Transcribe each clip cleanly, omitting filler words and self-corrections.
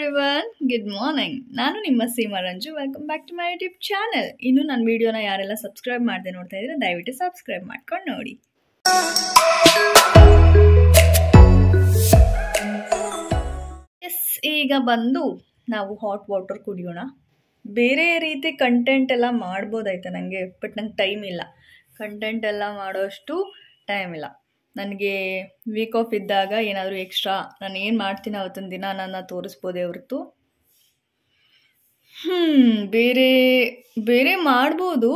Everyone, good morning. ನಾನು ನಿಮ್ಮ Seema Ranju. Welcome back to my YouTube channel. ಇನ್ನು ನನ್ನ ವಿಡಿಯೋನ ಯಾರೆಲ್ಲ ಸಬ್ಸ್ಕ್ರೈಬ್ ಮಾಡದೆ ನೋಡ್ತಾ ಇದ್ರೆ ದಯವಿಟ್ಟು ಸಬ್ಸ್ಕ್ರೈಬ್ ಮಾಡ್ಕೊಂಡು ನೋಡಿ. ಎಸ್, ಈಗ ಬಂದು ನಾವು ಹಾಟ್ ವಾಟರ್ ಕುಡಿಯೋಣ. ಬೇರೆ ರೀತಿ ಕಂಟೆಂಟ್ ಎಲ್ಲ ಮಾಡ್ಬೋದಾಯ್ತು ನನಗೆ, ಬಟ್ ನಂಗೆ ಟೈಮ್ ಇಲ್ಲ. ಕಂಟೆಂಟ್ ಎಲ್ಲ ಮಾಡೋಷ್ಟು ಟೈಮ್ ಇಲ್ಲ ನನಗೆ. ವೀಕ್ ಆಫ್ ಇದ್ದಾಗ ಏನಾದರೂ ಎಕ್ಸ್ಟ್ರಾ ನಾನು ಏನು ಮಾಡ್ತೀನಿ ಅವತ್ತೊಂದು ದಿನ ನನ್ನ ತೋರಿಸ್ಬೋದೇ ಹೊರತು ಬೇರೆ ಬೇರೆ ಮಾಡ್ಬೋದು.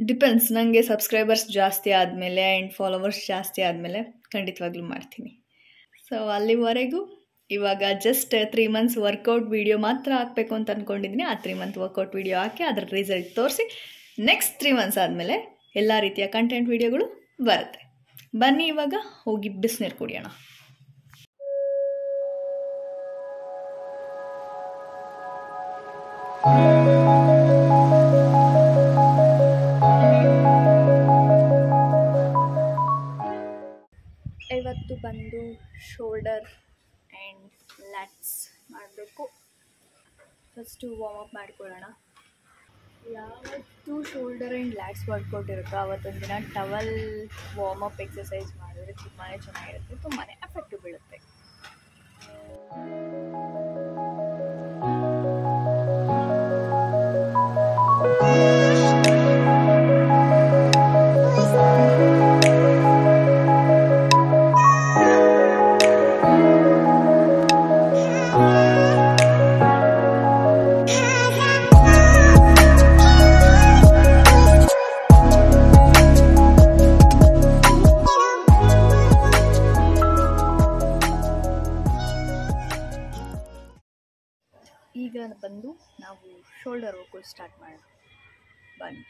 ಡಿಪೆಂಡ್ಸ್, ನನಗೆ ಸಬ್ಸ್ಕ್ರೈಬರ್ಸ್ ಜಾಸ್ತಿ ಆದಮೇಲೆ ಆ್ಯಂಡ್ ಫಾಲೋವರ್ಸ್ ಜಾಸ್ತಿ ಆದಮೇಲೆ ಖಂಡಿತವಾಗ್ಲೂ ಮಾಡ್ತೀನಿ. ಸೊ ಅಲ್ಲಿವರೆಗೂ ಇವಾಗ ಜಸ್ಟ್ 3 months ವರ್ಕೌಟ್ ವಿಡಿಯೋ ಮಾತ್ರ ಹಾಕಬೇಕು ಅಂತ ಅಂದ್ಕೊಂಡಿದ್ದೀನಿ. ಆ 3 month ವರ್ಕೌಟ್ ವಿಡಿಯೋ ಹಾಕಿ ಅದರ ರಿಸಲ್ಟ್ ತೋರಿಸಿ ನೆಕ್ಸ್ಟ್ 3 months ಆದಮೇಲೆ ಎಲ್ಲ ರೀತಿಯ ಕಂಟೆಂಟ್ ವಿಡಿಯೋಗಳು ಬರುತ್ತೆ. ಬನ್ನಿ ಇವಾಗ ಹೋಗಿ ಬಿಸಿನೀರು ಕುಡಿಯೋಣ. ಇವತ್ತು ಬಂದು ಶೋಲ್ಡರ್ ಆ್ಯಂಡ್ ಲ್ಯಾಟ್ಸ್ ಮಾಡಬೇಕು. ಫಸ್ಟು ವಾರ್ಮ್ ಅಪ್ ಮಾಡ್ಕೊಳ್ಳೋಣ. ಯಾವತ್ತು ಶೋಲ್ಡರ್ ಆ್ಯಂಡ್ ಲ್ಯಾಟ್ಸ್ ವರ್ಕೌಟ್ ಇರುತ್ತೋ ಅವತ್ತೊಂದು ದಿನ ಟವಲ್ ವಾರ್ಮ್ ಅಪ್ ಎಕ್ಸಸೈಸ್ ಮಾಡಿದ್ರೆ ತುಂಬಾ ಚೆನ್ನಾಗಿರುತ್ತೆ, ತುಂಬಾ ಎಫೆಕ್ಟ್ ಬೀಳುತ್ತೆ. ಈಗ ಬಂದು ನಾವು ಶೋಲ್ಡರ್ ವರ್ಕೌಟ್ ಸ್ಟಾರ್ಟ್ ಮಾಡೋಣ. ಬನ್ನಿ.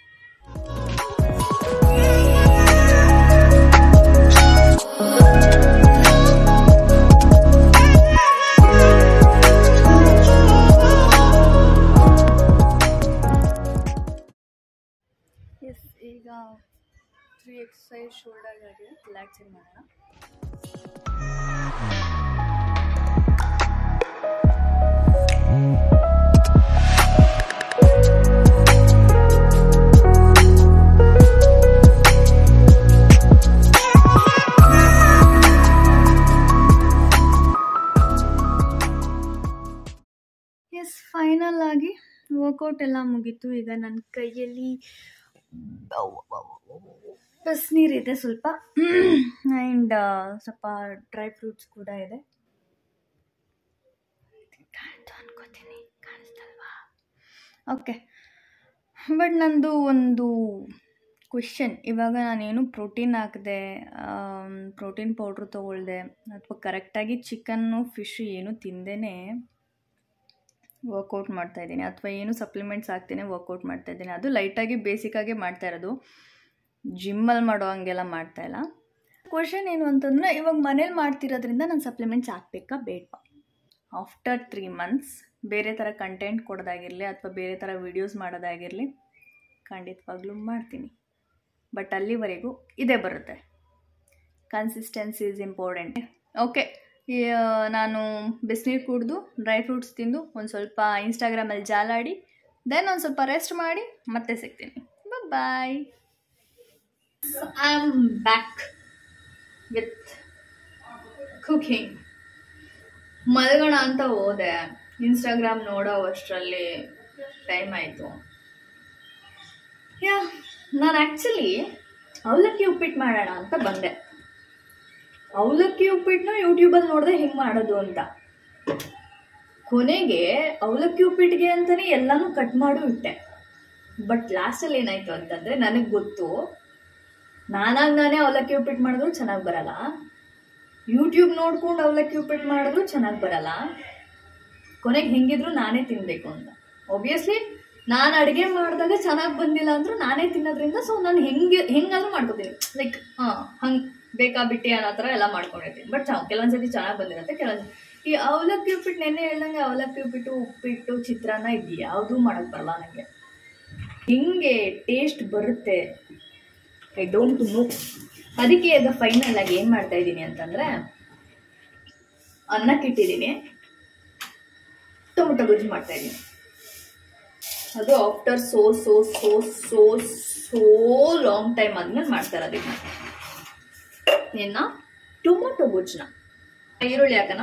ಎಸ್, ಈಗ 3 ಎಕ್ಸಸೈಸ್ ಶೋಲ್ಡರ್ ಆಗಿದೆ. ಲ್ಯಾಟ್ಸ್ ಮಾಡೋಣ. ಎಸ್, ಫೈನಲ್ ಆಗಿ ವರ್ಕೌಟ್ ಎಲ್ಲ ಮುಗೀತು. ಈಗ ನನ್ನ ಕೈಯಲ್ಲಿ ಬಿಸಿನೀರಿದೆ ಸ್ವಲ್ಪ, ಆ್ಯಂಡ್ ಸ್ವಲ್ಪ ಡ್ರೈ ಫ್ರೂಟ್ಸ್ ಕೂಡ ಇದೆ. ಅನ್ಕೋತೀನಿ ಕಾಣಿಸ್ತಲ್ವಾ? ಓಕೆ, ಬಟ್ ನಂದು ಒಂದು ಕ್ವೆಶ್ಚನ್. ಇವಾಗ ನಾನೇನು ಪ್ರೋಟೀನ್ ಹಾಕಿದೆ, ಪ್ರೋಟೀನ್ ಪೌಡ್ರು ತೊಗೊಳ್ದೆ, ಅಥವಾ ಕರೆಕ್ಟಾಗಿ ಚಿಕನ್ನು ಫಿಶು ಏನು ತಿಂದೇ ವರ್ಕೌಟ್ ಮಾಡ್ತಾಯಿದ್ದೀನಿ, ಅಥವಾ ಏನು ಸಪ್ಲಿಮೆಂಟ್ಸ್ ಹಾಕ್ತೇನೆ ವರ್ಕೌಟ್ ಮಾಡ್ತಾಯಿದ್ದೀನಿ. ಅದು ಲೈಟಾಗಿ ಬೇಸಿಕ್ಕಾಗಿ ಮಾಡ್ತಾ ಇರೋದು, ಜಿಮ್ಮಲ್ಲಿ ಮಾಡೋ ಹಂಗೆಲ್ಲ ಮಾಡ್ತಾಯಿಲ್ಲ. ಕ್ವೆಶ್ಚನ್ ಏನು ಅಂತಂದರೆ, ಇವಾಗ ಮನೇಲಿ ಮಾಡ್ತಿರೋದ್ರಿಂದ ನಾನು ಸಪ್ಲಿಮೆಂಟ್ಸ್ ಹಾಕ್ಬೇಕಾ ಬೇಡವಾ? ಆಫ್ಟರ್ 3 months ಬೇರೆ ಥರ ಕಂಟೆಂಟ್ ಕೊಡೋದಾಗಿರಲಿ ಅಥವಾ ಬೇರೆ ಥರ ವೀಡಿಯೋಸ್ ಮಾಡೋದಾಗಿರಲಿ ಖಂಡಿತವಾಗ್ಲೂ ಮಾಡ್ತೀನಿ. ಬಟ್ ಅಲ್ಲಿವರೆಗೂ ಇದೇ ಬರುತ್ತೆ. Consistency is important. ಓಕೆ, ನಾನು ಬಿಸಿನೀರು ಕುಡಿದು ಡ್ರೈ ಫ್ರೂಟ್ಸ್ ತಿಂದು ಒಂದು ಸ್ವಲ್ಪ ಇನ್ಸ್ಟಾಗ್ರಾಮಲ್ಲಿ ಜಾಲಾಡಿ ದೆನ್ ಒಂದು ಸ್ವಲ್ಪ ರೆಸ್ಟ್ ಮಾಡಿ ಮತ್ತೆ ಸಿಗ್ತೀನಿ. Bye. I am back with cooking. ಮಲಗೋಣ ಅಂತ ಹೋದೆ, ಇನ್ಸ್ಟಾಗ್ರಾಮ್ ನೋಡೋ ಅಷ್ಟರಲ್ಲಿ ಟೈಮ್ ಆಯಿತು. ನಾನು ಆ್ಯಕ್ಚುಲಿ ಅವಲಕ್ಕಿ ಉಪ್ಪಿಟ್ಟು ಮಾಡೋಣ ಅಂತ ಬಂದೆ. ಅವಲಕ್ಕಿ ಉಪ್ಪಿಟ್ಟನ್ನ ಯೂಟ್ಯೂಬಲ್ಲಿ ನೋಡಿದೆ ಹೆಂಗೆ ಮಾಡೋದು ಅಂತ. ಕೊನೆಗೆ ಅವಲಕ್ಕಿ ಉಪ್ಪಿಟ್ಟಿಗೆ ಅಂತಲೇ ಎಲ್ಲನೂ ಕಟ್ ಮಾಡು ಇಟ್ಟೆ. ಬಟ್ ಲಾಸ್ಟಲ್ಲಿ ಏನಾಯಿತು ಅಂತಂದರೆ, ನನಗೆ ಗೊತ್ತು ನಾನೇ ಅವಲಕ್ಕಿ ಉಪ್ಪಿಟ್ಟು ಮಾಡಿದ್ರು ಚೆನ್ನಾಗಿ ಬರಲ್ಲ, ಯೂಟ್ಯೂಬ್ ನೋಡ್ಕೊಂಡು ಅವಲಕ್ಕಿ ಉಪ್ಪಿಟ್ಟು ಮಾಡಿದ್ರು ಚೆನ್ನಾಗಿ ಬರಲ್ಲ, ಕೊನೆಗೆ ಹೆಂಗಿದ್ರು ನಾನೇ ತಿನ್ನಬೇಕು ಅಂತ. ಒಬ್ವಿಯಸ್ಲಿ ನಾನು ಅಡುಗೆ ಮಾಡಿದಾಗ ಚೆನ್ನಾಗಿ ಬಂದಿಲ್ಲ ಅಂದರೂ ನಾನೇ ತಿನ್ನೋದ್ರಿಂದ ಸೊ ನಾನು ಹೆಂಗಾದ್ರೂ ಮಾಡ್ಕೊತೀನಿ. ಲೈಕ್ ಹಂಗೆ ಬೇಕಾ ಬಿಟ್ಟು ಅನ್ನೋ ಥರ ಎಲ್ಲ ಮಾಡ್ಕೊಂಡಿರ್ತೀನಿ. ಬಟ್ ಕೆಲವೊಂದ್ಸತಿ ಚೆನ್ನಾಗಿ ಬಂದಿರುತ್ತೆ, ಕೆಲವೊಂದು ಈ ಅವಲಕ್ಕಿ ಉಪ್ಪಿಟ್ಟು ನೆನ್ನೆ ಹೇಳ್ದಂಗೆ ಅವಲಕ್ಕಿ ಉಪ್ಪಿಟ್ಟು ಚಿತ್ರಾನ್ನ ಇದು ಯಾವುದೂ ಮಾಡೋಕ್ಕೆ ಬರಲ್ಲ ನನಗೆ. ಹೆಂಗೆ ಟೇಸ್ಟ್ ಬರುತ್ತೆ ಐ ಡೋಂಟ್ ನೋ. ಅದಕ್ಕೆ ಈಗ ಫೈನಲ್ ಆಗಿ ಏನು ಮಾಡ್ತಾ ಇದ್ದೀನಿ ಅಂತಂದರೆ, ಅನ್ನಕ್ಕಿಟ್ಟಿದ್ದೀನಿ, ಟೊಮೆಟೊ ಟೊಮೊಟೊ ಗೊಜ್ಜು ಮಾಡ್ತಾ ಇದ್ದೀನಿ. ಅದು ಆಫ್ಟರ್ ಸೋ ಲಾಂಗ್ ಟೈಮ್ ಆದ್ಮೇಲೆ ಮಾಡ್ತಾರೆ ಅದನ್ನ. ಏನ ಟೊಮೊಟೊ ಗೊಜ್ಜನ್ನ. ಈರುಳ್ಳಿ ಹಾಕೋಣ.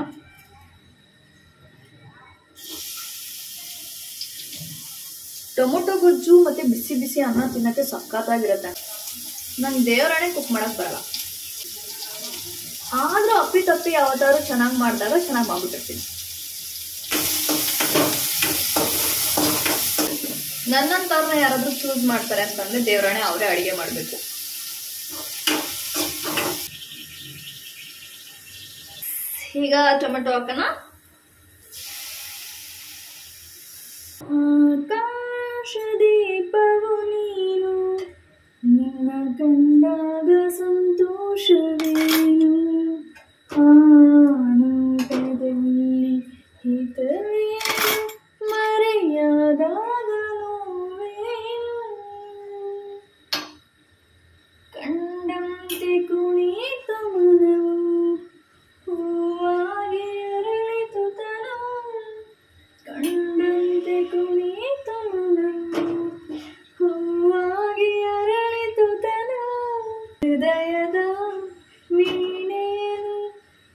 ಟೊಮೊಟೊ ಗೊಜ್ಜು ಮತ್ತೆ ಬಿಸಿ ಬಿಸಿ ಅನ್ನ ತಿನ್ನಕ್ಕೆ ಸಖತ್ತಾಗಿರುತ್ತೆ. ನಂಗೆ ದೇವರಾಣೆ ಕುಕ್ ಮಾಡಕ್ ಬರಲ್ಲ, ಆದ್ರೂ ಅಪ್ಪಿ ತಪ್ಪಿ ಯಾವತ್ತಾದ್ರೂ ಚೆನ್ನಾಗಿ ಮಾಡಿದಾಗ ಚೆನ್ನಾಗಿ ಮಾಡ್ಬಿಟ್ಟಿರ್ತೀನಿ. ನನ್ನಂತವ್ರನ್ನ ಯಾರಾದ್ರೂ ಚೂಸ್ ಮಾಡ್ತಾರೆ ಅಂತಂದ್ರೆ ದೇವರಾಣೆ ಅವರೇ ಅಡಿಗೆ ಮಾಡ್ಬೇಕು. ಈಗ ಟೊಮೆಟೊ ಹಾಕೋಣ. ಆಕಾಶ ದೀಪವು ನೀನು, ನಿನ್ನ ಕಂಡಾಗ ಸಂತೋಷವೇನು, ಆನಂದದಲ್ಲಿ ಹಿತವೇನು, ಮರೆಯಾದಾಗ ನೋವೇನು, ಕಂಡಂತೆ ಕುಣಿತ ಮನವು, ಹೂವಾಗಿ ಅರಳಿತು ತನವು, ಕಂಡಂತೆ ಕುಣಿತ ಮನವು, ಹೂವಾಗಿ ಅರಳಿತು ತನವು, ಹೃದಯದ ವೀಣೆಯನ್ನು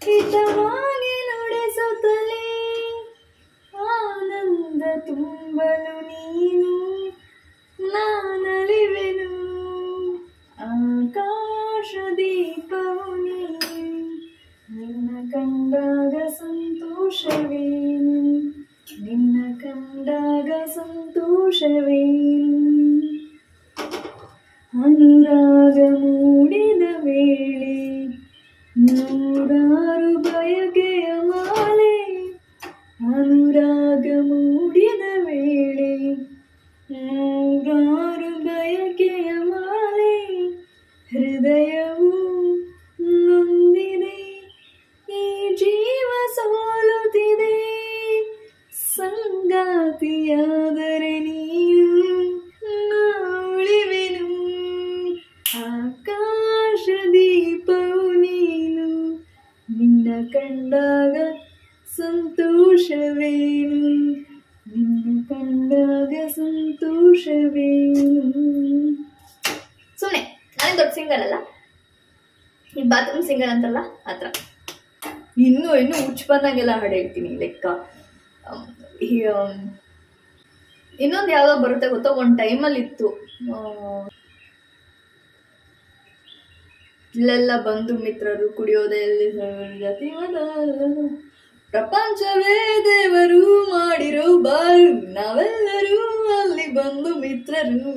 ಹಿತವಾಗಿ ನುಡಿಸುತ್ತಲೇ, ಆನಂದ ತುಂಬಲು ನೀನು ನಾನಲಿವೆನು, ಆಕಾಶ ದೀಪವು ನೀನು, ನಿನ್ನ ಕಂಡಾಗ ಸಂತೋಷವೇನು, ನಿನ್ನ ಕಂಡಾಗ ಸಂತೋಷವೇನು, ಅನುರಾಗ ಮೂಡಿದ ವೇಳೆ ನೂರಾರು ಬಯಕೆಯ ಮಾಲೆ, ಅನುರಾಗ ಮೂಡಿದ ವೇಳೆ ನೂರಾರು ಬಯಕೆಯ ಮಾಲೆ, ಹೃದಯವು ನೊಂದಿದೆ, ಈ ಜೀವ ಸೋಲುತ್ತಿದೆ, ಸಂಗಾತಿಯಾದರೆ ನೀನು ಉಳಿವೆನು, ಆಕಾಶ ದೀಪವು ನೀನು, ನಿನ್ನ ಕಂಡಾಗ ಸಂತೋಷವೇನು, ನಿನ್ನ ಕಂಡಾಗ ಸಂತೋಷವೇನು. ಸುಮ್ಮನೆ ನನಗೆ ದೊಡ್ಡ ಸಿಂಗರ್ ಅಲ್ಲ, ಈ ಬಾತ್ರೂಮ್ ಸಿಂಗರ್ ಅಂತಲ್ಲ ಆತರ. ಇನ್ನೂ ಹುಚ್ಚ ಬಂದಂಗೆಲ್ಲ ಹಾಡು ಹೇಳ್ತೀನಿ ಲೆಕ್ಕ. ಇನ್ನೊಂದು ಯಾವ್ದೋ ಬರುತ್ತೆ ಗೊತ್ತೋ, ಒಂದು ಟೈಮಲ್ಲಿ ಇತ್ತು, ಇಲ್ಲೆಲ್ಲ ಬಂಧು ಮಿತ್ರರು ಕುಡಿಯೋದೇ ಜಾತಿ ಮತ, ಪ್ರಪಂಚವೇ ದೇವರು ಮಾಡಿರೋ ಬಾರು, ನಾವೆಲ್ಲರೂ ಅಲ್ಲಿ ಬಂಧು ಮಿತ್ರರು,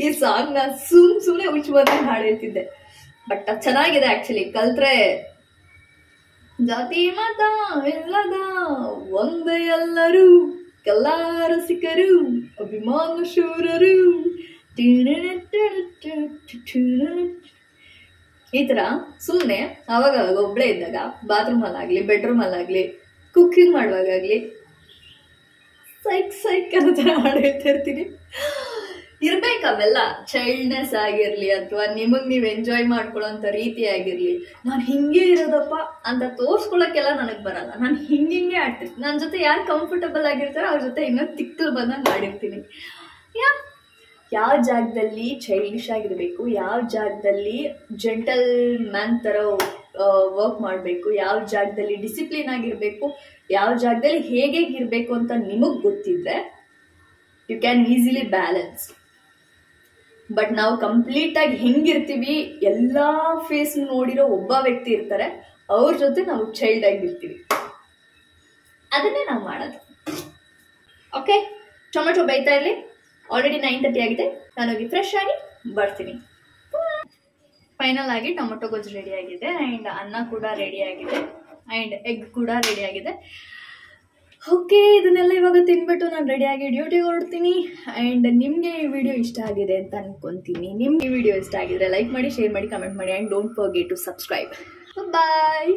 ಈ ಸಾಂಗ್ ನಾ ಸುಮ್ಮನೆ ಹುಚ್ಚು ಬಂದ ಹಾಡು ಹೇಳ್ತಿದ್ದೆ. ಬಟ್ ಅದು ಚೆನ್ನಾಗಿದೆ ಆಕ್ಚುಲಿ, ಕಲ್ತ್ರೆ ಜಾತಿ ಮತ ಇಲ್ಲದ ಒಂದೇ ಎಲ್ಲರೂ, ಎಲ್ಲ ರಸಿಕರು ಅಭಿಮಾನ ಶೂರರು, ಈ ತರ ಸುಮ್ಮನೆ ಅವಾಗ ಒಬ್ಳೆ ಇದ್ದಾಗ ಬಾತ್ರೂಮಲ್ಲಾಗ್ಲಿ ಬೆಡ್ರೂಮಲ್ಲಾಗ್ಲಿ ಕುಕ್ಕಿಂಗ್ ಮಾಡುವಾಗಲಿ ಸೈಕ್ ಅನ್ನೋ ಥರ ಹಾಡು ಹೇಳ್ತಾ ಇರ್ತೀನಿ. ಇರ್ಬೇಕು ಅವೆಲ್ಲ, ಚೈಲ್ಡ್ನೆಸ್ ಆಗಿರ್ಲಿ ಅಥವಾ ನಿಮಗೆ ನೀವು ಎಂಜಾಯ್ ಮಾಡ್ಕೊಳ್ಳೋಂಥ ರೀತಿ ಆಗಿರ್ಲಿ. ನಾನು ಹಿಂಗೆ ಇರೋದಪ್ಪ ಅಂತ ತೋರ್ಸ್ಕೊಳಕ್ಕೆಲ್ಲ ನನಗೆ ಬರಲ್ಲ, ನಾನು ಹಿಂಗೆ ಆಡ್ತಿರ್ತೀನಿ. ನನ್ನ ಜೊತೆ ಯಾರು ಕಂಫರ್ಟಬಲ್ ಆಗಿರ್ತಾರೋ ಅವ್ರ ಜೊತೆ ಇನ್ನೂ ತಿಕ್ಕಲು ಬಂದಂಗೆ ಆಡಿರ್ತೀನಿ. ಯಾವ ಜಾಗದಲ್ಲಿ ಚೈಲ್ಡಿಶ್ ಆಗಿರಬೇಕು, ಯಾವ ಜಾಗದಲ್ಲಿ ಜೆಂಟಲ್ ಮ್ಯಾನ್ ಥರ ವರ್ಕ್ ಮಾಡಬೇಕು, ಯಾವ ಜಾಗದಲ್ಲಿ ಡಿಸಿಪ್ಲಿನ್ ಆಗಿರಬೇಕು, ಯಾವ ಜಾಗದಲ್ಲಿ ಹೇಗೆ ಇರಬೇಕು ಅಂತ ನಿಮಗೆ ಗೊತ್ತಿದ್ರೆ you can easily balance. But ನಾವು ಕಂಪ್ಲೀಟಾಗಿ ಹೆಂಗಿರ್ತೀವಿ, ಎಲ್ಲ ಫೇಸ್ ನೋಡಿರೋ ಒಬ್ಬ ವ್ಯಕ್ತಿ ಇರ್ತಾರೆ, ಅವ್ರ ಜೊತೆ ನಾವು ಚೈಲ್ಡ್ ಆಗಿರ್ತೀವಿ. ಅದನ್ನೇ ನಾವು ಮಾಡೋದು. ಓಕೆ, ಟೊಮೆಟೊ ಬೇಯ್ತಾ ಇರಲಿ. ಆಲ್ರೆಡಿ 9:30 ಆಗಿದೆ. ನಾನೋಗಿ ಫ್ರೆಶ್ ಆಗಿ ಬರ್ತೀನಿ. ಫೈನಲ್ ಆಗಿ ಟೊಮೆಟೊ ಗೊಜ್ಜು ರೆಡಿ ಆಗಿದೆ, ಆ್ಯಂಡ್ ಅನ್ನ ಕೂಡ ರೆಡಿ ಆಗಿದೆ, ಆ್ಯಂಡ್ ಎಗ್ ಕೂಡ ರೆಡಿ ಆಗಿದೆ. ಓಕೆ, ಇದನ್ನೆಲ್ಲ ಇವಾಗ ತಿನ್ಬಿಟ್ಟು ನಾನು ರೆಡಿಯಾಗಿ ಡ್ಯೂಟಿಗೆ ಹೊರಡ್ತೀನಿ. ಆ್ಯಂಡ್ ನಿಮಗೆ ಈ ವಿಡಿಯೋ ಇಷ್ಟ ಆಗಿದೆ ಅಂತ ಅನ್ಕೊತೀನಿ. ನಿಮ್ಗೆ ಈ ವಿಡಿಯೋ ಇಷ್ಟ ಆಗಿದ್ರೆ ಲೈಕ್ ಮಾಡಿ, ಶೇರ್ ಮಾಡಿ, ಕಮೆಂಟ್ ಮಾಡಿ, and don't forget to subscribe. Bye.